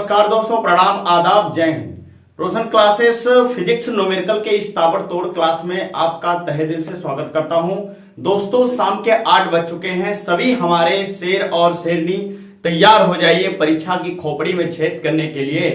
नमस्कार दोस्तों, प्रणाम, आदाब, जय हिंद। रोशन क्लासेस फिजिक्स न्यूमेरिकल के इस ताबड़तोड़ क्लास में आपका तहे दिल से स्वागत करता हूं। दोस्तों, शाम के 8 बज चुके हैं। सभी हमारे शेर और शेरनी तैयार हो जाइए परीक्षा की खोपड़ी में छेद करने के लिए।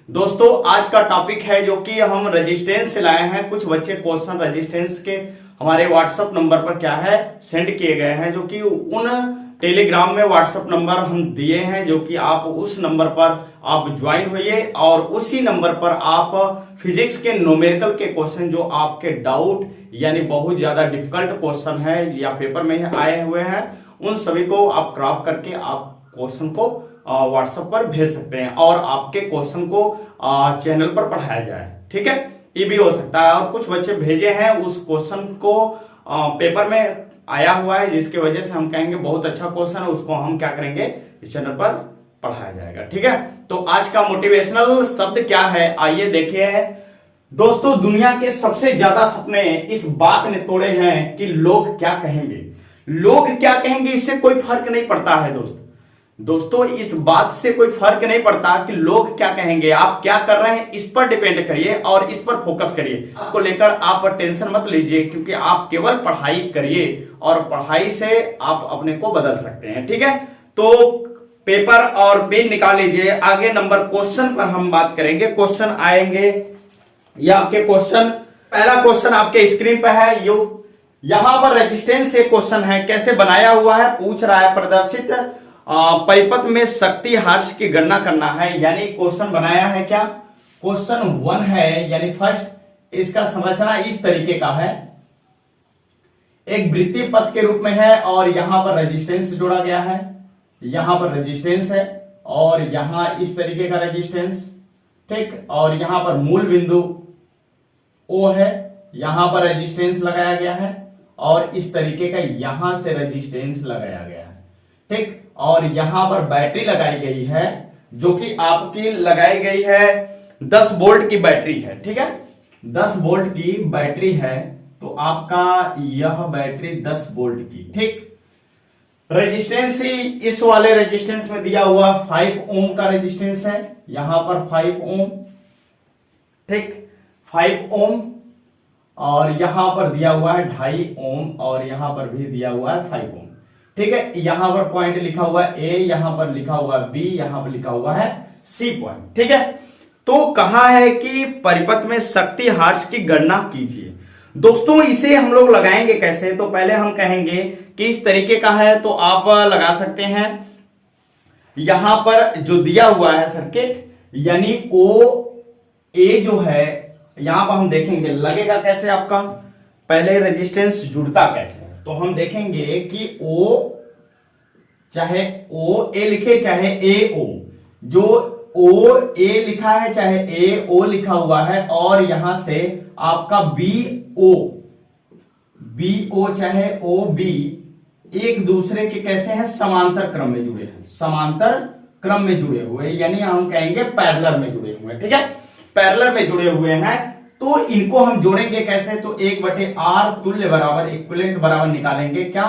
दोस्तों, आज का टॉपिक है जो कि हम रेजिस्टेंस से लाए हैं। कुछ बच्चे क्वेश्चन रेजिस्टेंस के हमारे व्हाट्सएप नंबर पर क्या है सेंड किए गए हैं, जो कि उन टेलीग्राम में व्हाट्सएप नंबर हम दिए हैं, जो कि आप उस नंबर पर आप ज्वाइन होइए और उसी नंबर पर आप फिजिक्स के न्यूमेरिकल के क्वेश्चन जो आपके डाउट यानी बहुत ज्यादा डिफिकल्ट क्वेश्चन है या पेपर में आए हुए हैं, उन सभी को आप क्रॉप करके आप क्वेश्चन को व्हाट्सएप पर भेज सकते हैं और आपके क्वेश्चन को चैनल पर पढ़ाया जाए। ठीक है, ये भी हो सकता है। और कुछ बच्चे भेजे हैं उस क्वेश्चन को पेपर में आया हुआ है, जिसकी वजह से हम कहेंगे बहुत अच्छा क्वेश्चन है, उसको हम क्या करेंगे इस चैनल पर पढ़ाया जाएगा। ठीक है, तो आज का मोटिवेशनल शब्द क्या है आइए देखिए। दोस्तों, दुनिया के सबसे ज्यादा सपने इस बात ने तोड़े हैं कि लोग क्या कहेंगे। लोग क्या कहेंगे इससे कोई फर्क नहीं पड़ता है दोस्तों, इस बात से कोई फर्क नहीं पड़ता कि लोग क्या कहेंगे। आप क्या कर रहे हैं इस पर डिपेंड करिए और इस पर फोकस करिए। आपको लेकर आप टेंशन मत लीजिए, क्योंकि आप केवल पढ़ाई करिए और पढ़ाई से आप अपने को बदल सकते हैं। ठीक है, तो पेपर और पेन निकाल लीजिए। आगे नंबर क्वेश्चन पर हम बात करेंगे। क्वेश्चन आएंगे या आपके क्वेश्चन, पहला क्वेश्चन आपके स्क्रीन पर है। यहां पर रेजिस्टेंस से क्वेश्चन है, कैसे बनाया हुआ है पूछ रहा है। प्रदर्शित परिपथ में शक्ति हर्ष की गणना करना है, यानी क्वेश्चन बनाया है क्या, क्वेश्चन 1 है, यानी फर्स्ट इसका संरचना इस तरीके का है। एक वृत्तीय पथ के रूप में है और यहां पर रेजिस्टेंस जोड़ा गया है, यहां पर रेजिस्टेंस है और यहां इस तरीके का रेजिस्टेंस। ठीक, और यहां पर मूल बिंदु O है, यहां पर रेजिस्टेंस लगाया गया है और इस तरीके का यहां से रेजिस्टेंस लगाया गया है। ठीक, और यहां पर बैटरी लगाई गई है, जो कि आपकी लगाई गई है 10 वोल्ट की बैटरी है। ठीक है, 10 वोल्ट की बैटरी है, तो आपका यह बैटरी 10 वोल्ट की। ठीक, रेजिस्टेंस ही इस वाले रेजिस्टेंस में दिया हुआ 5 ओम का रेजिस्टेंस है, यहां पर 5 ओम। ठीक, 5 ओम और यहां पर दिया हुआ है 2.5 ओम और यहां पर भी दिया हुआ है 5 ओम। ठीक है, यहां पर पॉइंट लिखा हुआ है ए, यहां पर लिखा हुआ है बी, यहां पर लिखा हुआ है सी पॉइंट। ठीक है, तो कहा है कि परिपथ में शक्ति हर्ष की गणना कीजिए। दोस्तों, इसे हम लोग लगाएंगे कैसे, तो पहले हम कहेंगे कि इस तरीके का है, तो आप लगा सकते हैं। यहां पर जो दिया हुआ है सर्किट, यानी ओ ए जो है, यहां पर हम देखेंगे लगेगा कैसे आपका, पहले रेजिस्टेंस जुड़ता कैसे है, तो हम देखेंगे कि O चाहे O A लिखे चाहे A O, जो O A लिखा है चाहे A O लिखा हुआ है, और यहां से आपका B O चाहे O B एक दूसरे के कैसे हैं, समांतर क्रम में जुड़े हैं, समांतर क्रम में जुड़े हुए, यानी हम कहेंगे पैरेलल में जुड़े हुए हैं। ठीक है, पैरेलल में जुड़े हुए हैं, तो इनको हम जोड़ेंगे कैसे, तो 1/R तुल्य बराबर इक्विवेलेंट बराबर निकालेंगे क्या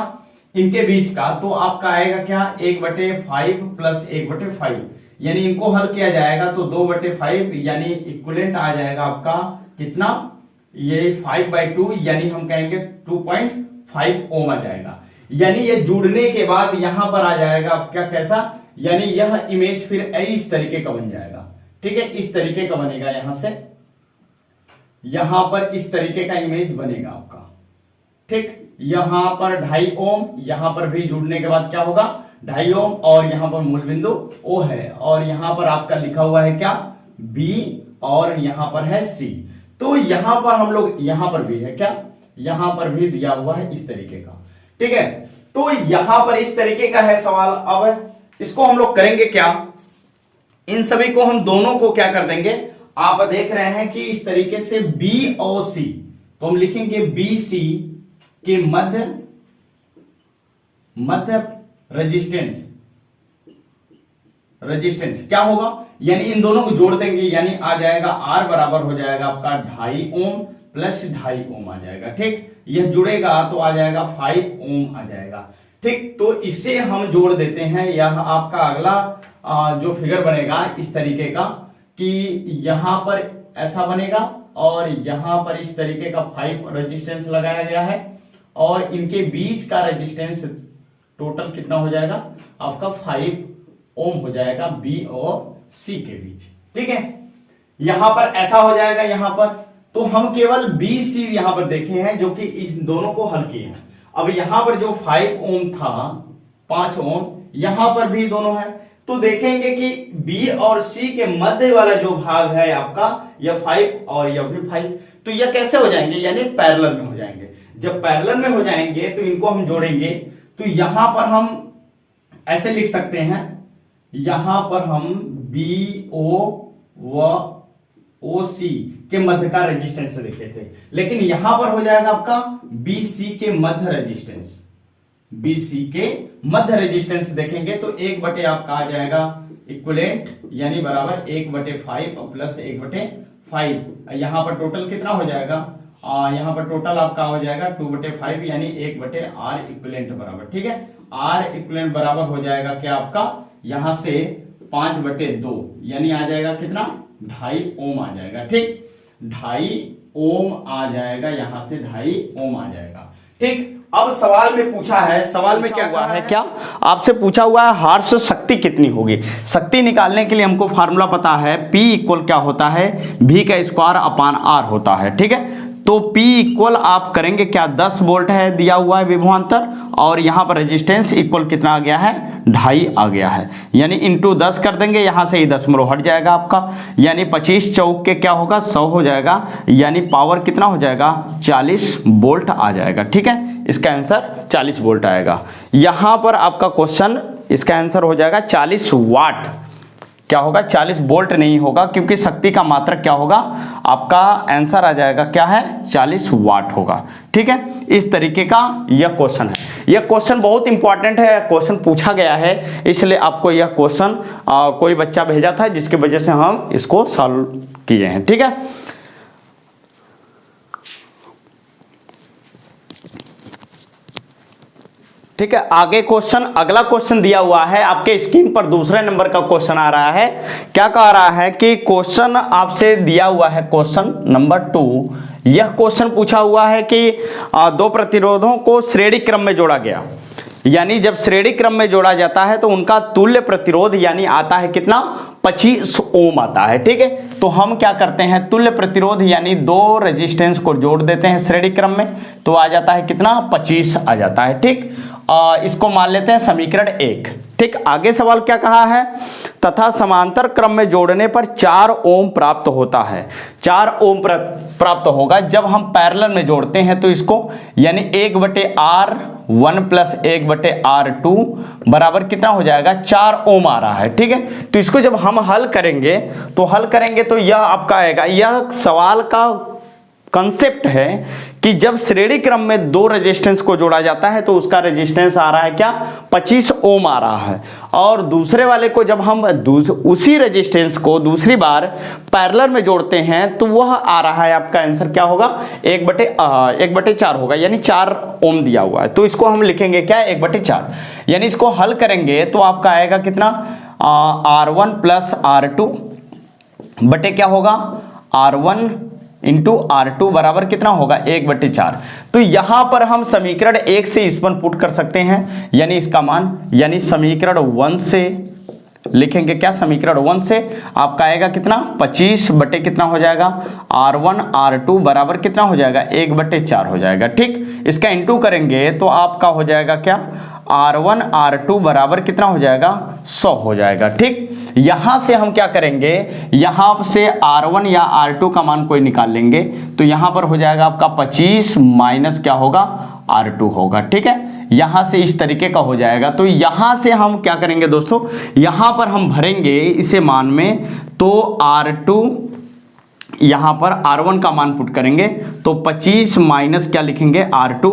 इनके बीच का, तो आपका आएगा क्या 1/5 प्लस 1/5, यानी इनको हल किया जाएगा तो 2/5, यानी इक्विवेलेंट आ जाएगा आपका कितना, ये 5/2, यानी हम कहेंगे 2.5 ओम आ जाएगा। यानी ये जुड़ने के बाद यहां पर आ जाएगा आपका कैसा, यानी यह इमेज फिर इस तरीके का बन जाएगा। ठीक है, इस तरीके का बनेगा, यहां से यहां पर इस तरीके का इमेज बनेगा आपका। ठीक, यहां पर 2.5 ओम, यहां पर भी जुड़ने के बाद क्या होगा 2.5 ओम, और यहां पर मूल बिंदु O है, और यहां पर आपका लिखा हुआ है क्या B, और यहां पर है C। तो यहां पर हम लोग, यहां पर भी है क्या, यहां पर भी दिया हुआ है इस तरीके का। ठीक है, तो यहां पर इस तरीके का है सवाल। अब इसको हम लोग करेंगे क्या, इन सभी को हम दोनों को क्या कर देंगे, आप देख रहे हैं कि इस तरीके से B और C, तो हम लिखेंगे BC के मध्य रेजिस्टेंस क्या होगा, यानी इन दोनों को जोड़ देंगे, यानी आ जाएगा R बराबर हो जाएगा आपका 2.5 ओम प्लस 2.5 ओम आ जाएगा। ठीक, यह जुड़ेगा तो आ जाएगा 5 ओम आ जाएगा। ठीक, तो इसे हम जोड़ देते हैं, यह आपका अगला जो फिगर बनेगा इस तरीके का कि यहां पर ऐसा बनेगा और यहां पर इस तरीके का 5 रेजिस्टेंस लगाया गया है और इनके बीच का रेजिस्टेंस टोटल कितना हो जाएगा आपका 5 ओम हो जाएगा बी और सी के बीच। ठीक है, यहां पर ऐसा हो जाएगा। यहां पर तो हम केवल बी सी यहां पर देखे हैं जो कि इस दोनों को हल किए हैं। अब यहां पर जो 5 ओम था 5 ओम यहां पर भी दोनों है, तो देखेंगे कि बी और सी के मध्य वाला जो भाग है आपका यह 5 और यह भी 5, तो यह कैसे हो जाएंगे, यानी पैरेलल में हो जाएंगे। जब पैरेलल में हो जाएंगे तो इनको हम जोड़ेंगे, तो यहां पर हम ऐसे लिख सकते हैं, यहां पर हम बी ओ व ओ सी के मध्य का रेजिस्टेंस लिखे थे, लेकिन यहां पर हो जाएगा आपका बी सी के मध्य रेजिस्टेंस। बी सी के मध्य रेजिस्टेंस देखेंगे तो 1/, आपका आ जाएगा इक्विवेलेंट यानी बराबर 1/5 प्लस 1/5। यहां पर टोटल कितना हो जाएगा, यहां पर टोटल आपका हो जाएगा 2/5 यानी 1/R इक्विवेलेंट बराबर। ठीक है, R इक्विवेलेंट बराबर हो जाएगा क्या आपका यहां से 5/2 यानी आ जाएगा कितना 2.5 ओम आ जाएगा। ठीक, 2.5 ओम आ जाएगा, यहां से 2.5 ओम आ जाएगा। ठीक, अब सवाल में पूछा है, सवाल में क्या हुआ है, क्या आपसे पूछा हुआ है हर्ष शक्ति कितनी होगी। शक्ति निकालने के लिए हमको फार्मूला पता है, P इक्वल क्या होता है V का स्क्वायर अपान R होता है। ठीक है, तो P इक्वल आप करेंगे क्या 10 वोल्ट है दिया हुआ है विभवांतर और यहां पर रेजिस्टेंस इक्वल कितना आ गया है 2.5 आ गया है, यानी इंटू 10 कर देंगे, यहां से ही 10 हट जाएगा आपका, यानी 25 चौक के क्या होगा 100 हो जाएगा, यानी पावर कितना हो जाएगा 40 वोल्ट आ जाएगा। ठीक है, इसका आंसर 40 वोल्ट आएगा। यहां पर आपका क्वेश्चन इसका आंसर हो जाएगा 40 वाट, क्या होगा 40 वोल्ट नहीं होगा, क्योंकि शक्ति का मात्रक क्या होगा आपका आंसर आ जाएगा क्या है 40 वाट होगा। ठीक है, इस तरीके का यह क्वेश्चन है। यह क्वेश्चन बहुत इंपॉर्टेंट है, क्वेश्चन पूछा गया है, इसलिए आपको यह क्वेश्चन कोई बच्चा भेजा था जिसकी वजह से हम इसको सॉल्व किए हैं। ठीक है, ठीक है, आगे क्वेश्चन, अगला क्वेश्चन दिया हुआ है आपके स्क्रीन पर, दूसरे नंबर का क्वेश्चन आ रहा है। क्या कह रहा है कि क्वेश्चन आपसे दिया हुआ है क्वेश्चन नंबर 2, यह क्वेश्चन पूछा हुआ है कि दो प्रतिरोधों को श्रेणी क्रम में जोड़ा गया, यानी जब श्रेणी क्रम में जोड़ा जाता है तो उनका तुल्य प्रतिरोध यानी आता है कितना 25 ओम आता है। ठीक है, तो हम क्या करते हैं तुल्य प्रतिरोध यानी दो रेजिस्टेंस को जोड़ देते हैं श्रेणी क्रम में, तो आ जाता है कितना 25 आ जाता है। ठीक, इसको मान लेते हैं समीकरण 1। ठीक, आगे सवाल क्या कहा है, तथा समांतर क्रम में जोड़ने पर 4 ओम प्राप्त होता है। 4 ओम प्राप्त होगा जब हम पैरेलल में जोड़ते हैं, तो इसको यानी 1/R1 प्लस 1/R2 बराबर कितना हो जाएगा 4 ओम आ रहा है। ठीक है, तो इसको जब हम हल करेंगे तो यह आपका आएगा, यह सवाल का कंसेप्ट है कि जब श्रेणी क्रम में दो रेजिस्टेंस को जोड़ा जाता है तो उसका रेजिस्टेंस आ रहा है क्या 25 ओम आ रहा है, और दूसरे वाले को जब हम उसी रेजिस्टेंस को दूसरी बार पैरेलल में जोड़ते हैं तो वह आ रहा है, आपका आंसर क्या होगा 1/4 होगा, यानी 4 ओम दिया हुआ है। तो इसको हम लिखेंगे क्या 1/4, यानी इसको हल करेंगे तो आपका आएगा कितना R1 प्लस R2 बटे क्या होगा R1 इंटू R2 बराबर कितना होगा 1/4। तो यहां पर हम समीकरण 1 से इस पर पुट कर सकते हैं, यानी इसका मान, यानी समीकरण 1 से लिखेंगे क्या, समीकरण 1 से आपका आएगा कितना 25 बटे कितना हो जाएगा R1 R2 बराबर कितना हो जाएगा 1/4 हो जाएगा। ठीक, इसका इंटू करेंगे तो आपका हो जाएगा क्या R1 R2 बराबर कितना हो जाएगा 100 हो जाएगा। ठीक, यहां से हम क्या करेंगे, यहां से R1 या R2 का मान कोई निकाल लेंगे, तो यहां पर हो जाएगा आपका 25 माइनस क्या होगा R2 होगा। ठीक है, यहां से इस तरीके का हो जाएगा। तो यहां से हम क्या करेंगे दोस्तों, यहां पर हम भरेंगे इसे मान में, तो R2 यहाँ पर R1 का मान पुट करेंगे तो 25 माइनस क्या लिखेंगे R2,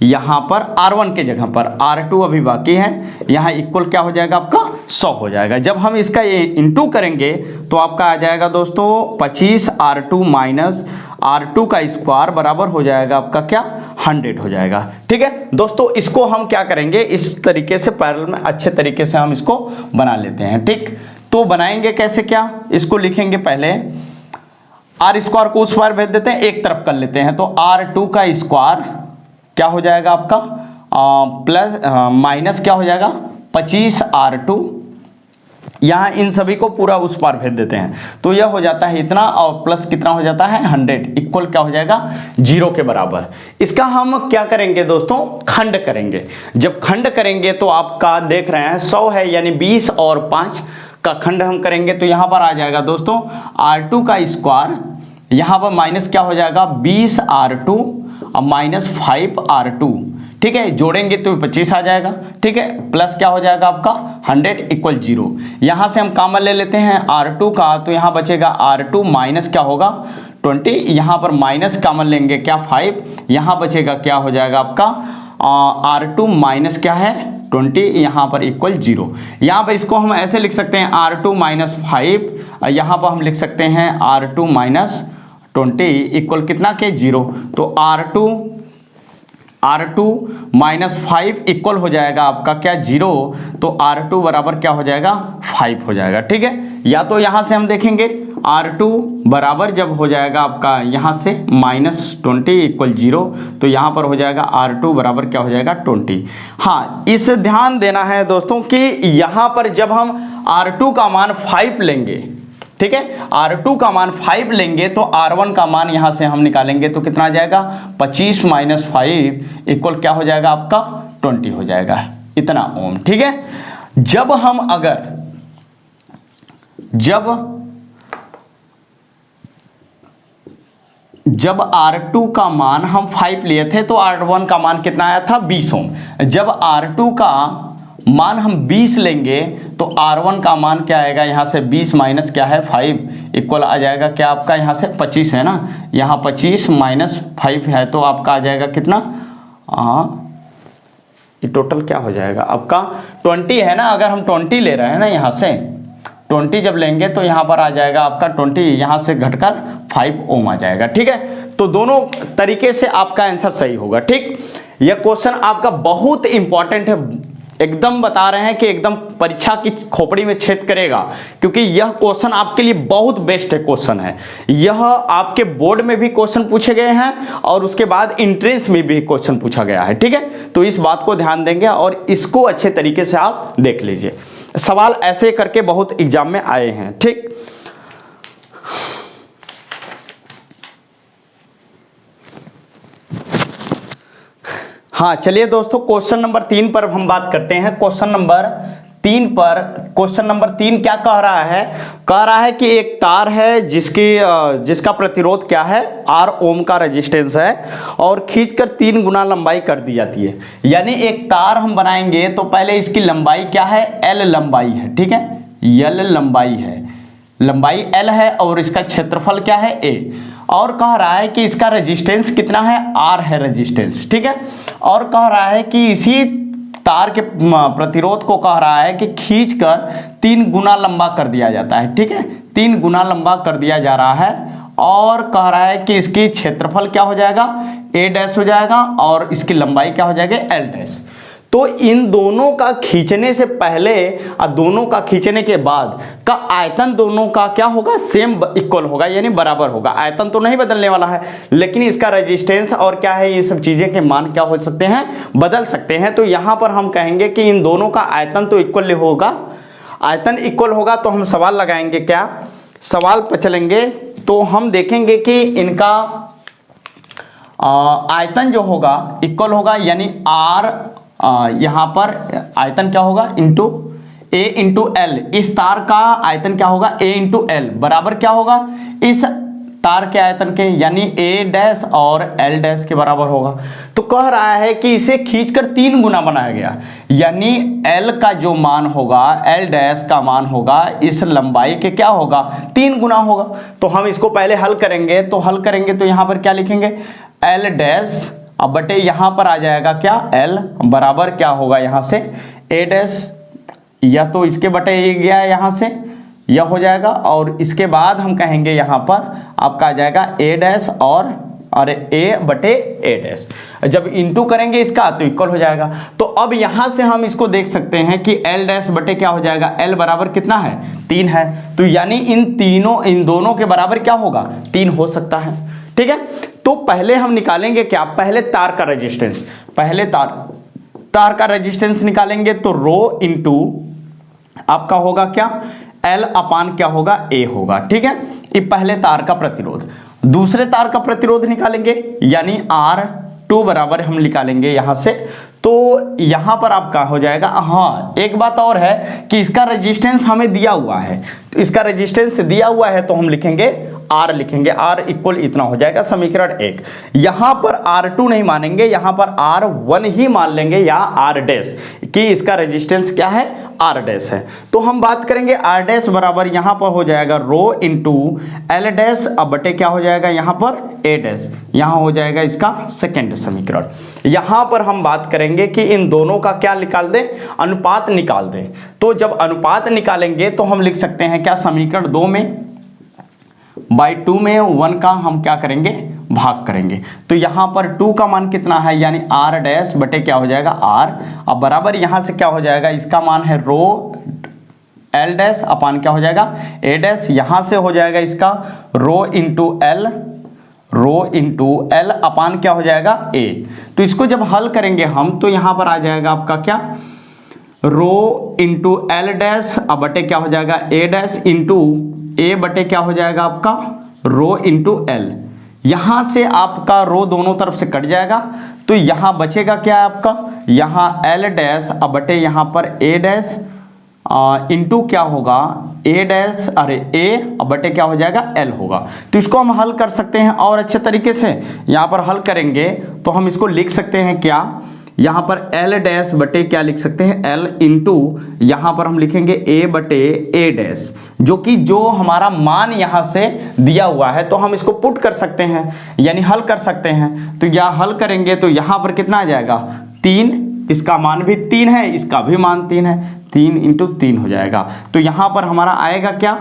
यहाँ पर R1 के जगह पर R2 अभी बाकी है, यहाँ इक्वल क्या हो जाएगा आपका 100 हो जाएगा। जब हम इसका इंटू करेंगे तो आपका आ जाएगा दोस्तों 25 R2 माइनस R2 का स्क्वायर बराबर हो जाएगा आपका क्या 100 हो जाएगा। ठीक है दोस्तों, इसको हम क्या करेंगे इस तरीके से पैरेलल में अच्छे तरीके से हम इसको बना लेते हैं। ठीक, तो बनाएंगे कैसे, क्या इसको लिखेंगे पहले आर स्क्वायर को उस पार भेज देते हैं, एक तरफ कर लेते हैं, तो R2 का स्क्वायर क्या हो जाएगा आपका प्लस माइनस क्या हो जाएगा 25 R2, यहाँ इन सभी को पूरा उस पार भेज देते हैं तो यह हो जाता है इतना और प्लस कितना हो जाता है 100 इक्वल क्या हो जाएगा 0 के बराबर। इसका हम क्या करेंगे दोस्तों, खंड करेंगे। जब खंड करेंगे तो आपका देख रहे हैं 100 है यानी 20 और 5 का खंड हम करेंगे तो यहाँ पर आ जाएगा दोस्तों R2 का स्क्वायर, यहाँ पर माइनस क्या हो जाएगा 20 R2 और माइनस 5 R2। ठीक है, जोड़ेंगे तो 25 आ जाएगा। ठीक है, प्लस क्या हो जाएगा आपका 100 इक्वल 0। यहाँ से हम कॉमन ले लेते हैं R2 का, तो यहाँ बचेगा R2 माइनस क्या होगा 20, यहाँ पर माइनस कॉमन लेंगे क्या 5, यहाँ बचेगा क्या हो जाएगा आपका R2 माइनस क्या है 20, यहाँ पर इक्वल 0। यहाँ पर इसको हम ऐसे लिख सकते हैं R2 माइनस 5, यहाँ पर हम लिख सकते हैं R2 माइनस 20 इक्वल कितना के 0। तो R2 माइनस 5 इक्वल हो जाएगा आपका क्या 0, तो R2 बराबर क्या हो जाएगा 5 हो जाएगा। ठीक है, या तो यहाँ से हम देखेंगे R2 बराबर जब हो जाएगा आपका यहाँ से माइनस 20 इक्वल 0, तो यहाँ पर हो जाएगा R2 बराबर क्या हो जाएगा 20। हाँ, इस ध्यान देना है दोस्तों कि यहाँ पर जब हम R2 का मान 5 लेंगे, ठीक है, R2 का मान 5 लेंगे तो R1 का मान यहां से हम निकालेंगे तो कितना आ जाएगा 25 माइनस 5 इक्वल क्या हो जाएगा आपका 20 हो जाएगा, इतना ओम। ठीक है, जब हम अगर जब R2 का मान हम 5 लिए थे तो R1 का मान कितना आया था 20 ओम। जब R2 का मान हम 20 लेंगे तो R1 का मान क्या आएगा, यहाँ से 20 माइनस क्या है 5 इक्वल आ जाएगा क्या आपका यहाँ से 25 है ना, यहाँ 25 माइनस 5 है तो आपका आ जाएगा कितना, ये टोटल क्या हो जाएगा आपका 20 है ना। अगर हम 20 ले रहे हैं ना, यहाँ से 20 जब लेंगे तो यहाँ पर आ जाएगा आपका 20, यहाँ से घटकर 5 ओम आ जाएगा। ठीक है, तो दोनों तरीके से आपका आंसर सही होगा। ठीक, यह क्वेश्चन आपका बहुत इंपॉर्टेंट है, एकदम बता रहे हैं कि एकदम परीक्षा की खोपड़ी में छेद करेगा, क्योंकि यह क्वेश्चन आपके लिए बहुत बेस्ट है क्वेश्चन है। यह आपके बोर्ड में भी क्वेश्चन पूछे गए हैं और उसके बाद एंट्रेंस में भी क्वेश्चन पूछा गया है। ठीक है, तो इस बात को ध्यान देंगे और इसको अच्छे तरीके से आप देख लीजिए। सवाल ऐसे करके बहुत एग्जाम में आए हैं। ठीक, हाँ चलिए दोस्तों, क्वेश्चन नंबर 3 पर हम बात करते हैं। क्वेश्चन नंबर 3 क्या कह रहा है, कह रहा है कि एक तार है जिसका प्रतिरोध क्या है R ओम का रेजिस्टेंस है और खींचकर 3 गुना लंबाई कर दी जाती है। यानी एक तार हम बनाएंगे तो पहले इसकी लंबाई क्या है, L लंबाई है। ठीक है, L लंबाई है, लंबाई L है और इसका क्षेत्रफल क्या है A, और कह रहा है कि इसका रेजिस्टेंस कितना है R है रेजिस्टेंस। ठीक है, और कह रहा है कि इसी तार के प्रतिरोध को कह रहा है कि खींचकर 3 गुना लंबा कर दिया जाता है। ठीक है, 3 गुना लंबा कर दिया जा रहा है और कह रहा है कि इसकी क्षेत्रफल क्या हो जाएगा A डैश हो जाएगा और इसकी लंबाई क्या हो जाएगी L डैश। तो इन दोनों का खींचने से पहले और दोनों का खींचने के बाद का आयतन दोनों का क्या होगा, सेम इक्वल होगा, यानी बराबर होगा। आयतन तो नहीं बदलने वाला है, लेकिन इसका रेजिस्टेंस और क्या है, ये सब चीजें के मान क्या हो सकते हैं, बदल सकते हैं। तो यहां पर हम कहेंगे कि इन दोनों का आयतन तो इक्वल होगा। आयतन इक्वल होगा तो हम सवाल लगाएंगे, क्या सवाल पर चलेंगे तो हम देखेंगे कि इनका आयतन जो होगा इक्वल होगा, यानी R यहाँ पर आयतन क्या होगा इंटू A इंटू L। इस तार का आयतन क्या होगा A इंटू L बराबर क्या होगा, इस तार के आयतन के यानी ए डैश और एल डैश के बराबर होगा। तो कह रहा है कि इसे खींचकर 3 गुना बनाया गया, यानी एल का जो मान होगा, एल डैश का मान होगा इस लंबाई के क्या होगा, 3 गुना होगा। तो हम इसको पहले हल करेंगे, तो यहाँ पर क्या लिखेंगे, एल डैश अब बटे यहाँ पर आ जाएगा क्या, एल बराबर क्या होगा यहाँ से ए डैश, या तो इसके बटे ये गया यहाँ से यह हो जाएगा, और इसके बाद हम कहेंगे यहाँ पर आपका आ जाएगा ए डैश और ए बटे ए डैश। जब इंटू करेंगे इसका तो इक्वल हो जाएगा। तो अब यहाँ से हम इसको देख सकते हैं कि एल डैश बटे क्या हो जाएगा, एल बराबर कितना है, 3 है। तो यानी इन दोनों के बराबर क्या होगा, 3 हो सकता है। ठीक है, तो पहले हम निकालेंगे क्या, पहले तार का रेजिस्टेंस, पहले तार का रेजिस्टेंस निकालेंगे। तो रो इंटू आपका होगा क्या, एल अपान क्या होगा, ए होगा। ठीक है, ये पहले तार का प्रतिरोध। दूसरे तार का प्रतिरोध निकालेंगे यानी R2 बराबर हम निकालेंगे यहां से। तो यहां पर आपका हो जाएगा, हाँ एक बात और है कि इसका रेजिस्टेंस हमें दिया हुआ है, तो इसका रेजिस्टेंस दिया हुआ है तो हम लिखेंगे R, लिखेंगे R इक्वल इतना हो जाएगा समीकरण 1। यहां पर R2 नहीं मानेंगे, यहां पर R1 ही मान लेंगे या R डैश, कि इसका रेजिस्टेंस क्या है, R डैश है। तो हम बात करेंगे R डैश बराबर यहां पर हो जाएगा रो इंटू एल डैश अब बटे क्या हो जाएगा यहाँ पर ए डैश, यहां हो जाएगा इसका सेकेंड समीकरण। यहां पर हम बात करेंगे कि इन दोनों का क्या निकाल दें, अनुपात निकाल दें। तो जब अनुपात निकालेंगे तो हम लिख सकते हैं क्या, समीकरण 2 में बाई 2 में 1 का हम क्या करेंगे, भाग करेंगे। तो यहां पर 2 का मान कितना है, यानी R डैश बटे क्या हो जाएगा R, अब बराबर यहां से क्या हो जाएगा, इसका मान है रो एल डैश अपान क्या हो जाएगा ए डैश, यहां से हो जाएगा इसका रो इंटू एल अपान क्या हो जाएगा ए। तो इसको जब हल करेंगे हम तो यहां पर आ जाएगा आपका क्या, रो इंटू एल डैश अब बटे क्या हो जाएगा ए डैश इंटू ए बटे क्या हो जाएगा आपका रो इंटू एल। यहां से आपका रो दोनों तरफ से कट जाएगा, तो यहां बचेगा क्या आपका, यहां एल डैश अब बटे यहां पर ए डैश इंटू क्या होगा ए डैश, अरे ए बटे क्या हो जाएगा एल होगा। तो इसको हम हल कर सकते हैं और अच्छे तरीके से यहाँ पर हल करेंगे तो हम इसको लिख सकते हैं क्या, यहाँ पर एल डैश बटे क्या लिख सकते हैं एल इंटू यहाँ पर हम लिखेंगे ए बटे ए डैश, जो हमारा मान यहाँ से दिया हुआ है तो हम इसको पुट कर सकते हैं यानी हल कर सकते हैं। तो यह हल करेंगे तो यहाँ पर कितना आ जाएगा 3, इसका मान भी 3 है, इसका भी मान 3 है, 3 इंटू 3 हो जाएगा। तो यहाँ पर हमारा आएगा क्या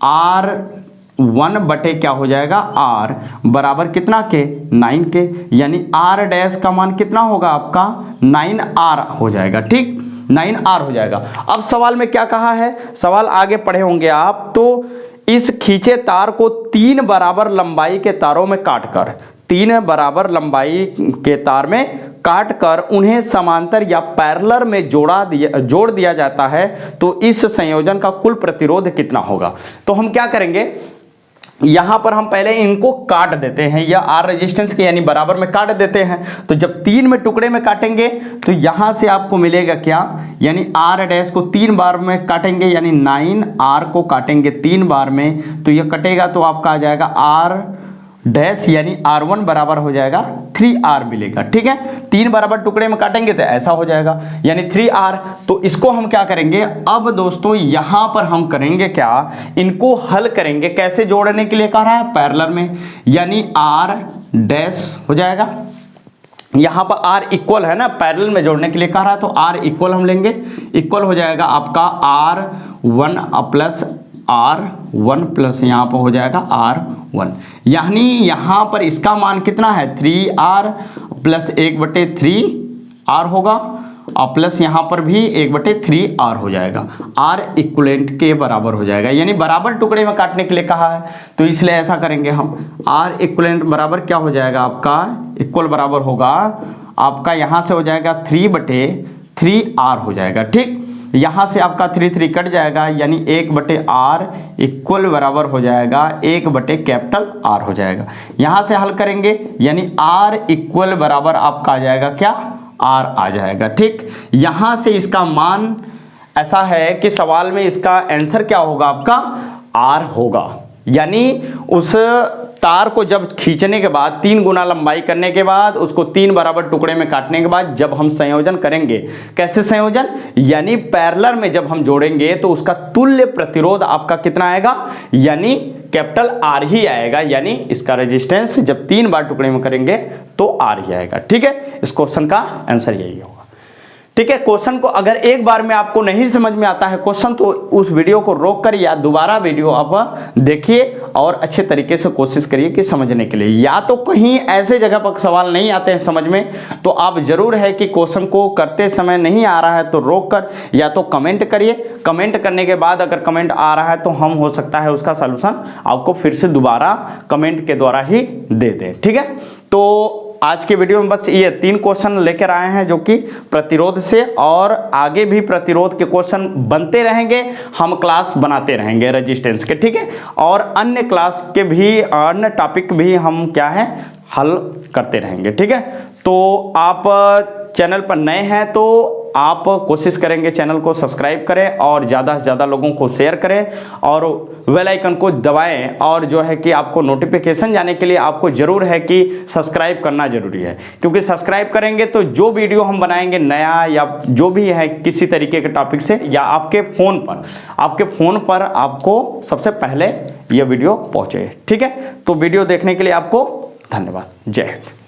R1 बटे क्या हो जाएगा R बराबर कितना के 9 के, यानी R डैश का मान कितना होगा आपका 9R हो जाएगा। ठीक, 9R हो जाएगा। अब सवाल में क्या कहा है, सवाल आगे पढ़े होंगे आप, तो इस खींचे तार को 3 बराबर लंबाई के तारों में काटकर 3 बराबर लंबाई के तार में काटकर उन्हें समांतर या पैरेलल में जोड़ दिया जाता है, तो इस संयोजन का कुल प्रतिरोध कितना होगा। तो हम क्या करेंगे, यहां पर हम पहले इनको काट देते हैं या R रेजिस्टेंस के यानी बराबर में काट देते हैं। तो जब 3 में टुकड़े में काटेंगे तो यहां से आपको मिलेगा क्या, यानी R डैश को 3 बार में काटेंगे यानी 9R को काटेंगे 3 बार में, तो यह कटेगा तो आपका आ जाएगा R डैश यानी R1 बराबर हो जाएगा 3R मिलेगा। ठीक है, 3 बराबर टुकड़े में काटेंगे तो ऐसा हो जाएगा यानी 3R। तो इसको हम क्या करेंगे, अब दोस्तों यहां पर हम करेंगे क्या, इनको हल करेंगे। कैसे जोड़ने के लिए कह रहा है, पैरेलल में, यानी R डैश हो जाएगा, यहां पर R इक्वल है ना, पैरेलल में जोड़ने के लिए कह रहा है तो R इक्वल हम लेंगे, इक्वल हो जाएगा आपका R1 प्लस R1 प्लस यहाँ पर हो जाएगा R1, यानी यहाँ पर इसका मान कितना है 3R प्लस 1/3R होगा और प्लस यहाँ पर भी 1/3R हो जाएगा, R इक्वलेंट के बराबर हो जाएगा, यानी बराबर टुकड़े में काटने के लिए कहा है तो इसलिए ऐसा करेंगे हम। R इक्वलेंट बराबर क्या हो जाएगा आपका, इक्वल बराबर होगा आपका यहाँ से हो जाएगा 3/3R हो जाएगा। ठीक, यहाँ से आपका 3 कट जाएगा यानी 1/R इक्वल बराबर हो जाएगा 1/R हो जाएगा। यहाँ से हल करेंगे यानी R इक्वल बराबर आपका आ जाएगा क्या, R आ जाएगा। ठीक, यहाँ से इसका मान ऐसा है कि सवाल में इसका आंसर क्या होगा आपका R होगा, यानी उस तार को जब खींचने के बाद 3 गुना लंबाई करने के बाद उसको 3 बराबर टुकड़े में काटने के बाद जब हम संयोजन करेंगे, कैसे संयोजन, यानी पैरेलल में जब हम जोड़ेंगे तो उसका तुल्य प्रतिरोध आपका कितना आएगा, यानी कैपिटल आर ही आएगा। यानी इसका रेजिस्टेंस जब 3 बार टुकड़े में करेंगे तो आर ही आएगा। ठीक है, इस क्वेश्चन का आंसर यही होगा। ठीक है, क्वेश्चन को अगर एक बार में आपको नहीं समझ में आता है क्वेश्चन, तो उस वीडियो को रोक कर या दोबारा वीडियो आप देखिए और अच्छे तरीके से कोशिश करिए कि समझने के लिए। या तो कहीं ऐसे जगह पर सवाल नहीं आते हैं समझ में, तो आप जरूर है कि क्वेश्चन को करते समय नहीं आ रहा है तो रोक कर या तो कमेंट करिए। कमेंट करने के बाद अगर कमेंट आ रहा है तो हम हो सकता है उसका सलूशन आपको फिर से दोबारा कमेंट के द्वारा ही दे दें। ठीक है, तो आज के वीडियो में बस ये 3 क्वेश्चन लेकर आए हैं जो कि प्रतिरोध से, और आगे भी प्रतिरोध के क्वेश्चन बनते रहेंगे, हम क्लास बनाते रहेंगे रेजिस्टेंस के। ठीक है, और अन्य क्लास के भी अन्य टॉपिक भी हम क्या है हल करते रहेंगे। ठीक है, तो आप चैनल पर नए हैं तो आप कोशिश करेंगे चैनल को सब्सक्राइब करें और ज़्यादा से ज़्यादा लोगों को शेयर करें और बेल आइकन को दबाएं, और जो है कि आपको नोटिफिकेशन जाने के लिए आपको ज़रूर है कि सब्सक्राइब करना ज़रूरी है, क्योंकि सब्सक्राइब करेंगे तो जो वीडियो हम बनाएंगे नया या जो भी है किसी तरीके के टॉपिक से, या आपके फ़ोन पर आपको सबसे पहले यह वीडियो पहुँचे। ठीक है, तो वीडियो देखने के लिए आपको धन्यवाद। जय हिंद।